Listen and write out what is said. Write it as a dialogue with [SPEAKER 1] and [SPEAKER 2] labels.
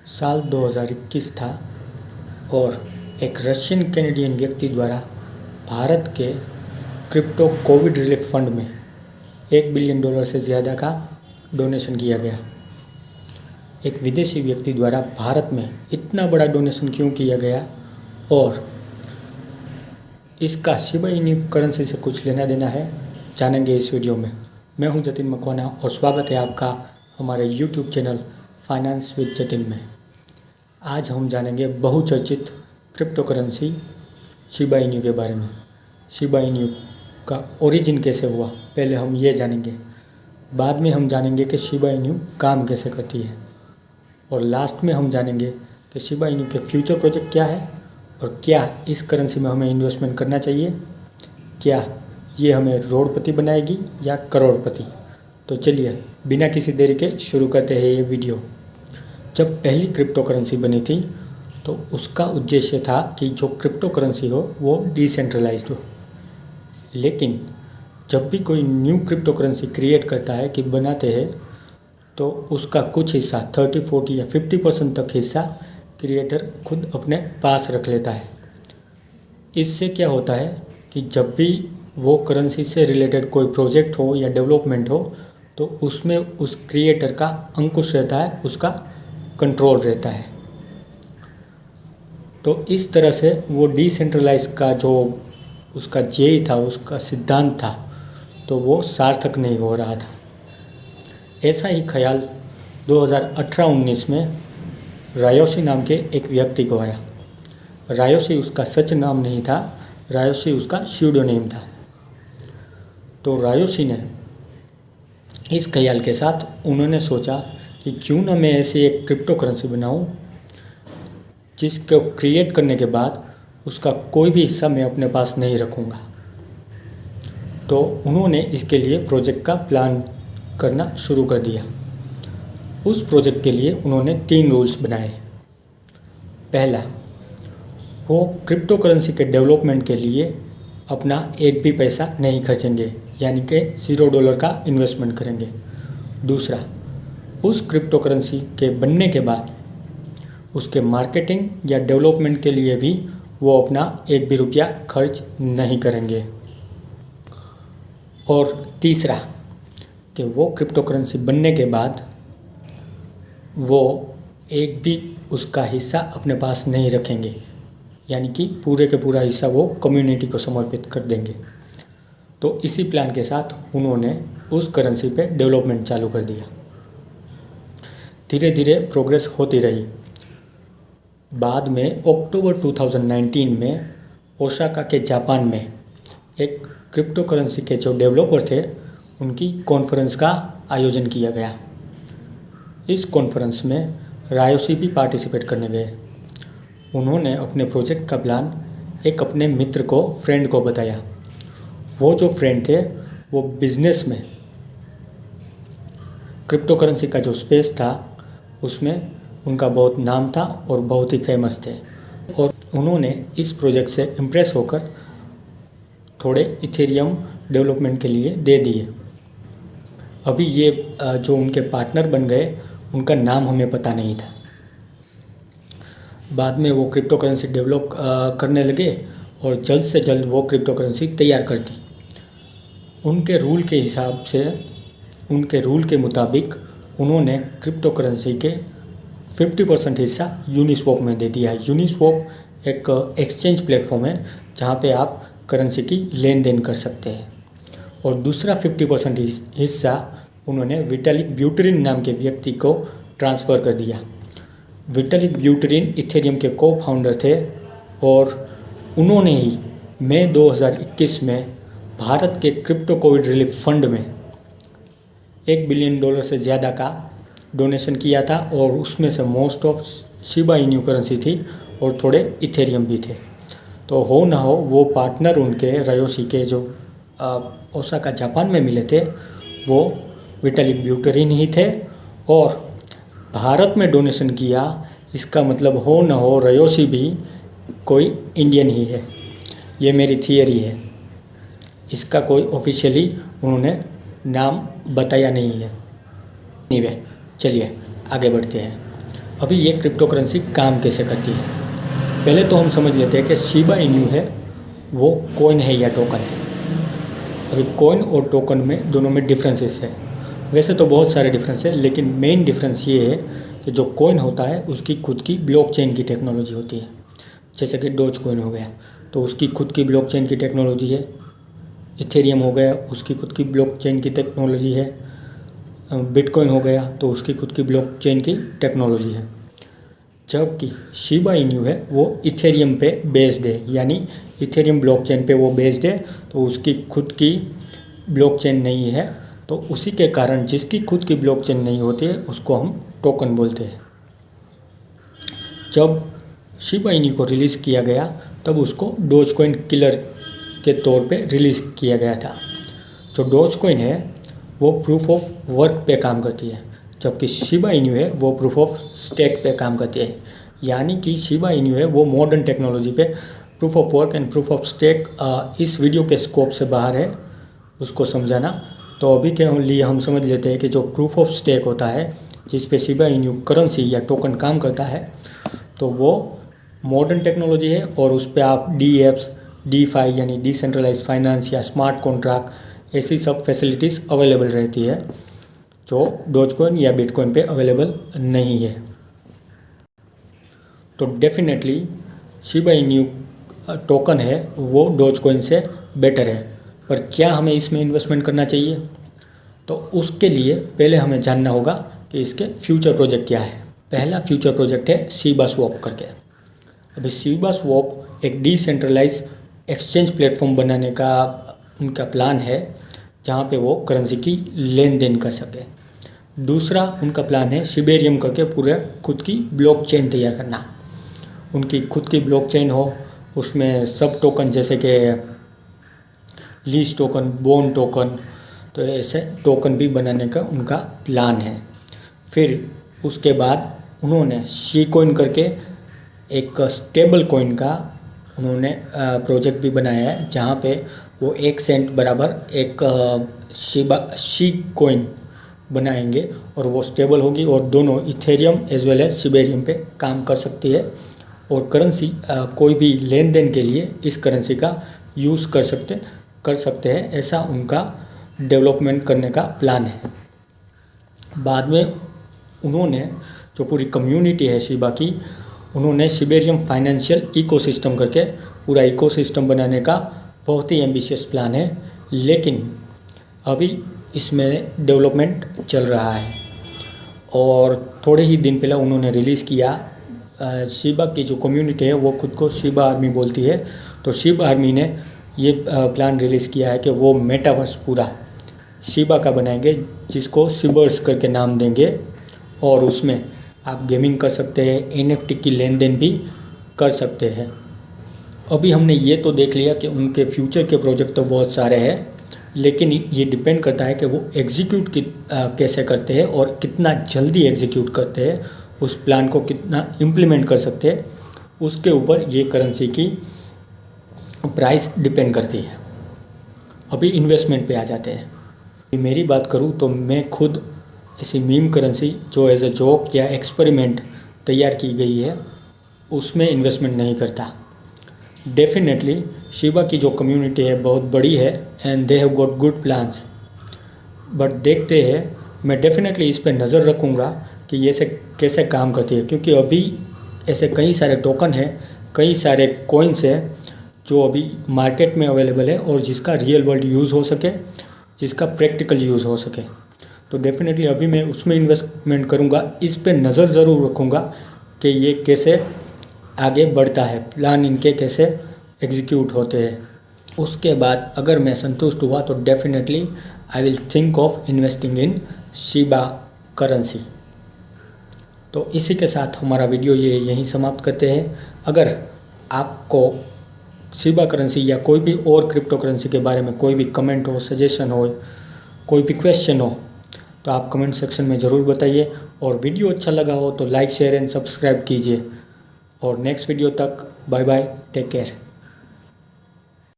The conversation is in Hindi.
[SPEAKER 1] साल 2021 था और एक रशियन कैनेडियन व्यक्ति द्वारा भारत के क्रिप्टो कोविड रिलीफ फंड में $1 बिलियन से ज़्यादा का डोनेशन किया गया। एक विदेशी व्यक्ति द्वारा भारत में इतना बड़ा डोनेशन क्यों किया गया और इसका शिबा इनू करेंसी से कुछ लेना देना है, जानेंगे इस वीडियो में। मैं हूं जतिन मकवाना और स्वागत है आपका हमारे YouTube channel finance with Jatin में। आज हम जानेंगे बहुचर्चित क्रिप्टो करेंसी शिबा इनू के बारे में। शिबा इनू का ओरिजिन कैसे हुआ, पहले हम ये जानेंगे। बाद में हम जानेंगे कि शिबा इनू काम कैसे करती है और लास्ट में हम जानेंगे कि शिबा इनू के फ्यूचर प्रोजेक्ट क्या है और क्या इस करेंसी में हमें इन्वेस्टमेंट करना चाहिए, क्या ये हमें रोडपति बनाएगी या करोड़पति। तो चलिए बिना किसी देरी के शुरू करते हैं ये वीडियो। जब पहली क्रिप्टो करेंसी बनी थी तो उसका उद्देश्य था कि जो क्रिप्टो करेंसी हो वो डिसेंट्रलाइज्ड हो। लेकिन जब भी कोई न्यू क्रिप्टो करेंसी क्रिएट करता है कि बनाते हैं तो उसका कुछ हिस्सा 30, 40 या 50% तक हिस्सा क्रिएटर खुद अपने पास रख लेता है। इससे क्या होता है कि जब भी वो करेंसी से रिलेटेड कोई प्रोजेक्ट हो या डेवलपमेंट हो तो उसमें उस क्रिएटर का अंकुश रहता है, उसका कंट्रोल रहता है। तो इस तरह से वो डिसेंट्रलाइज का जो उसका ध्येय था, उसका सिद्धांत था, तो वो सार्थक नहीं हो रहा था। ऐसा ही ख्याल 2018-19 में रायोशी नाम के एक व्यक्ति को आया। रायोशी उसका सच नाम नहीं था, रायोशी उसका स्यूडोनेम था। तो रायोशी ने इस ख्याल के साथ उन्होंने सोचा कि क्यों ना मैं ऐसी एक क्रिप्टो करेंसी बनाऊं जिसको क्रिएट करने के बाद उसका कोई भी हिस्सा मैं अपने पास नहीं रखूँगा। तो उन्होंने इसके लिए प्रोजेक्ट का प्लान करना शुरू कर दिया। उस प्रोजेक्ट के लिए उन्होंने 3 रूल्स बनाए। पहला, वो क्रिप्टो करेंसी के डेवलपमेंट के लिए अपना एक भी पैसा नहीं खर्चेंगे, यानी कि $0 का इन्वेस्टमेंट करेंगे। दूसरा, उस क्रिप्टो करेंसी के बनने के बाद उसके मार्केटिंग या डेवलपमेंट के लिए भी वो अपना एक भी रुपया खर्च नहीं करेंगे। और तीसरा कि वो क्रिप्टो करेंसी बनने के बाद वो एक भी उसका हिस्सा अपने पास नहीं रखेंगे, यानी कि पूरे के पूरा हिस्सा वो कम्युनिटी को समर्पित कर देंगे। तो इसी प्लान के साथ उन्होंने उस करेंसी पे डेवलपमेंट चालू कर दिया। धीरे धीरे प्रोग्रेस होती रही। बाद में अक्टूबर 2019 में ओसाका के जापान में एक क्रिप्टो करेंसी के जो डेवलपर थे उनकी कॉन्फ्रेंस का आयोजन किया गया। इस कॉन्फ्रेंस में रायोशी भी पार्टिसिपेट करने गए। उन्होंने अपने प्रोजेक्ट का प्लान एक अपने मित्र को, फ्रेंड को बताया। वो जो फ्रेंड थे वो बिजनेस में क्रिप्टो करेंसी का जो स्पेस था उसमें उनका बहुत नाम था और बहुत ही फेमस थे। और उन्होंने इस प्रोजेक्ट से इम्प्रेस होकर थोड़े इथेरियम डेवलपमेंट के लिए दे दिए। अभी ये जो उनके पार्टनर बन गए उनका नाम हमें पता नहीं था। बाद में वो क्रिप्टो करेंसी डेवलप करने लगे और जल्द से जल्द वो क्रिप्टो करेंसी तैयार कर दी। उनके रूल के हिसाब से, उनके रूल के मुताबिक उन्होंने क्रिप्टो करेंसी के 50% हिस्सा यूनिस्वैप में दे दिया है। यूनिस्वैप एक एक्सचेंज प्लेटफॉर्म है जहाँ पे आप करेंसी की लेन देन कर सकते हैं। और दूसरा 50% हिस्सा उन्होंने विटालिक ब्यूटेरिन नाम के व्यक्ति को ट्रांसफ़र कर दिया। विटालिक ब्यूटेरिन इथेरियम के को फाउंडर थे और उन्होंने ही मई 2021 में भारत के क्रिप्टो कोविड रिलीफ फंड में $1 बिलियन से ज़्यादा का डोनेशन किया था और उसमें से most of Shiba Inu currency थी और थोड़े इथेरियम भी थे। तो हो ना हो वो पार्टनर उनके रायोशी के जो ओसाका जापान में मिले थे वो विटालिक ब्यूटेरिन ही थे और भारत में डोनेशन किया। इसका मतलब हो ना हो रायोशी भी कोई इंडियन ही है। ये मेरी थियरी है, इसका कोई ऑफिशियली उन्होंने नाम बताया नहीं है। चलिए आगे बढ़ते हैं। अभी ये क्रिप्टो करेंसी काम कैसे करती है, पहले तो हम समझ लेते हैं कि शिबा इनू है वो कॉइन है या टोकन है। अभी कॉइन और टोकन में दोनों में डिफरेंसेस है। वैसे तो बहुत सारे डिफरेंस है, लेकिन मेन डिफरेंस ये है कि जो कॉइन होता है उसकी खुद की ब्लॉकचेन की टेक्नोलॉजी होती है। जैसे कि डोज कॉइन हो गया तो उसकी खुद की ब्लॉकचेन की टेक्नोलॉजी है। इथेरियम हो गया उसकी खुद की ब्लॉकचेन की टेक्नोलॉजी है। बिटकॉइन हो गया तो उसकी खुद की ब्लॉकचेन की टेक्नोलॉजी है। जबकि शिबा इनू है वो इथेरियम पे बेस्ड है, यानी इथेरियम ब्लॉकचेन पे वो बेस्ड है, तो उसकी खुद की ब्लॉकचेन नहीं है। तो उसी के कारण जिसकी खुद की ब्लॉकचेन नहीं होती है उसको हम टोकन बोलते हैं। जब शिबा इनू को रिलीज़ किया गया तब उसको डोज कॉइन किलर के तौर पे रिलीज़ किया गया था। जो डोज कॉइन है वो प्रूफ ऑफ वर्क पे काम करती है, जबकि शिबा इनू है वो प्रूफ ऑफ स्टेक पे काम करती है। यानी कि शिबा इनू है वो मॉडर्न टेक्नोलॉजी पे proof of work and proof of stake इस वीडियो के स्कोप से बाहर है उसको समझाना। तो अभी के लिए हम समझ लेते हैं कि जो प्रूफ ऑफ स्टेक होता है जिस पे शिबा इनू करेंसी या टोकन काम करता है, तो वो मॉडर्न टेक्नोलॉजी है और उस पर आप DApps, DeFi यानी डिसेंट्रलाइज फाइनेंस या स्मार्ट कॉन्ट्रैक्ट ऐसी सब फैसिलिटीज़ अवेलेबल रहती है जो डोजकॉइन या बिटकॉइन पे अवेलेबल नहीं है। तो डेफिनेटली शिबा इनू टोकन है वो डोजकॉइन से बेटर है, पर क्या हमें इसमें इन्वेस्टमेंट करना चाहिए? तो उसके लिए पहले हमें जानना होगा कि इसके फ्यूचर प्रोजेक्ट क्या है। पहला फ्यूचर प्रोजेक्ट है शिबा स्वैप करके। अभी शिबा स्वैप एक डिसेंट्रलाइज एक्सचेंज प्लेटफॉर्म बनाने का उनका प्लान है जहाँ पे वो करेंसी की लेन देन कर सके। दूसरा उनका प्लान है शिबेरियम करके पूरे खुद की ब्लॉकचेन तैयार करना। उनकी खुद की ब्लॉकचेन हो, उसमें सब टोकन जैसे कि लीज टोकन, बोन टोकन, तो ऐसे टोकन भी बनाने का उनका प्लान है। फिर उसके बाद उन्होंने शी कॉइन करके एक स्टेबल कॉइन का उन्होंने प्रोजेक्ट भी बनाया है जहाँ पे वो 1 सेंट बराबर एक शी कॉइन बनाएंगे और वो स्टेबल होगी और दोनों Ethereum as well as Shibarium पे काम कर सकती है। और करेंसी कोई भी लेन देन के लिए इस करेंसी का यूज़ कर सकते हैं, ऐसा उनका डेवलपमेंट करने का प्लान है। बाद में उन्होंने जो पूरी कम्युनिटी है शिबा की, उन्होंने शिबेरियम फाइनेंशियल इकोसिस्टम करके पूरा इकोसिस्टम बनाने का बहुत ही एम्बिशियस प्लान है, लेकिन अभी इसमें डेवलपमेंट चल रहा है। और थोड़े ही दिन पहले उन्होंने रिलीज़ किया, शिबा की जो कम्युनिटी है वो खुद को शिबा आर्मी बोलती है, तो शिबा आर्मी ने ये प्लान रिलीज़ किया है कि वो मेटावर्स पूरा शिबा का बनाएंगे जिसको शिबर्स करके नाम देंगे और उसमें आप गेमिंग कर सकते हैं, NFT की लेन देन भी कर सकते हैं। अभी हमने ये तो देख लिया कि उनके फ्यूचर के प्रोजेक्ट तो बहुत सारे हैं, लेकिन ये डिपेंड करता है कि वो एग्जीक्यूट कैसे करते हैं और कितना जल्दी एग्जीक्यूट करते हैं, उस प्लान को कितना इम्प्लीमेंट कर सकते हैं, उसके ऊपर ये करेंसी की प्राइस डिपेंड करती है। अभी इन्वेस्टमेंट पे आ जाते हैं। मेरी बात करूँ तो मैं खुद ऐसी मीम करेंसी जो एज ए जोक या एक्सपेरिमेंट तैयार की गई है उसमें इन्वेस्टमेंट नहीं करता। डेफिनेटली शिबा की जो कम्युनिटी है बहुत बड़ी है and they have got good plans, but देखते हैं। मैं डेफिनेटली इस पर नज़र रखूँगा कि ये से कैसे काम करती है, क्योंकि अभी ऐसे कई सारे टोकन हैं, कई सारे कॉइन्स हैं जो अभी मार्केट में अवेलेबल है और जिसका रियल वर्ल्ड यूज़ हो सके, जिसका प्रैक्टिकल यूज़ हो सके। तो डेफिनेटली अभी मैं उसमें इन्वेस्टमेंट करूँगा, इस पे नज़र ज़रूर रखूँगा कि ये कैसे आगे बढ़ता है, प्लान इनके कैसे एग्जीक्यूट होते हैं। उसके बाद अगर मैं संतुष्ट हुआ तो definitely I will think of investing in Shiba currency. तो इसी के साथ हमारा वीडियो ये यहीं समाप्त करते हैं। अगर आपको शिबा करेंसी या कोई भी और क्रिप्टो करेंसी के बारे में कोई भी कमेंट हो, सजेशन हो, कोई भी क्वेश्चन हो, तो आप कमेंट सेक्शन में ज़रूर बताइए। और वीडियो अच्छा लगा हो तो लाइक, शेयर एंड सब्सक्राइब कीजिए। और नेक्स्ट वीडियो तक बाय बाय, टेक केयर।